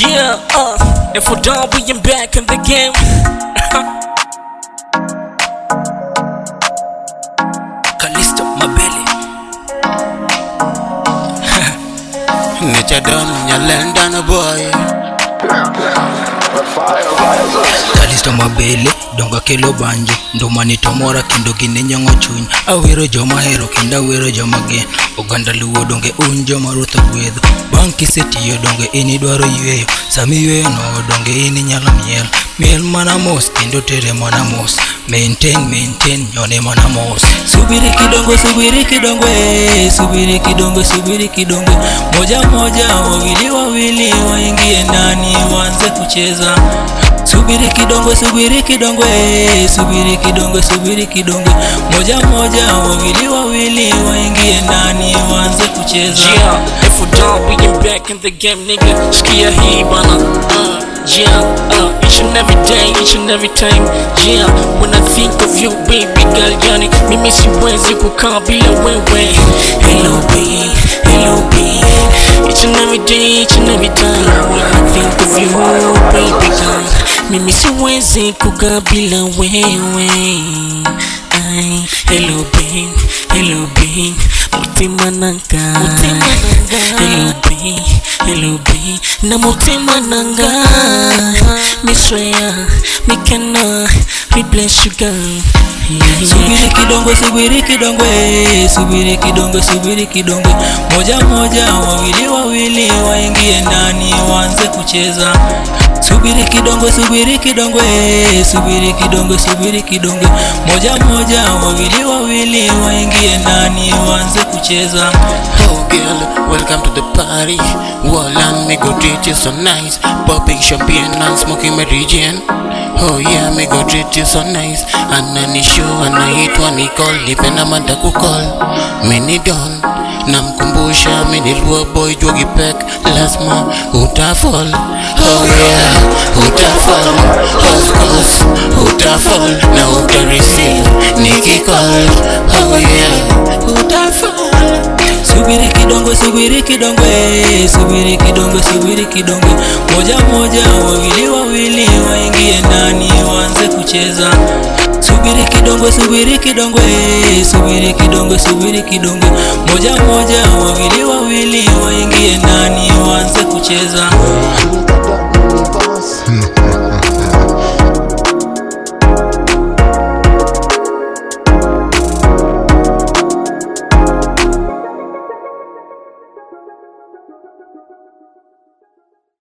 Yeah, if we're done, we am back in the game. Callisto Mabele. Nature done, you land on a boy. Callisto Mabele, donga kelo banjo. Ndomani tomora kendo gine nyongo chuny. Awero joma hero kenda awero joma gen. Oganda luo donge unjo marutho gwedho. Bang' kisetiyo donge ini dwaro yweyo. Sami yweyo no donge ini nyalo miel. Miel mana mos kendo tere mana mos. Maintain nyone mana mos. Subiri kidongo subiri kidongo moja wawili waingie ndani waanze kucheza. Subiri kidongo moja wawili waingie ndani waanze kucheza. Yeah, if we're done, we am back in the game, nigga. Skia hii bana. Each and every time. Yeah, when I think of you, baby girl, yani mimi siwezi kukaa bila wewe. Hello babe. Each and every time. When I think of you, baby girl, mimi siwezi kukaa bila wewe. Hello babe, mutima nanga. Hello babe, na mutima nanga. Me swear, me cannot replace you, girl. Subiri kidongo moja wawili waingie ndani waanze kucheza. Subiri kidongo moja wawili waingie ndani waanze kucheza. Oh girl, welcome to the party. Well, and me go treat you so nice. Popping champagne and smoking my region. Oh yeah, me go treat you so nice. Anani show anaitwa Nicole, nipenda manda kukol. Mini don, namkumbusha minilwa boy jogi pek. Lazima utafall. Oh yeah, utafall. Of course, utafall. Na utareceive nikikol. Oh yeah, utafall. Subiri kidongo moja wawili waingie ndani waanze kucheza. Subiri kidongo moja wawili waingie ndani waanze kucheza.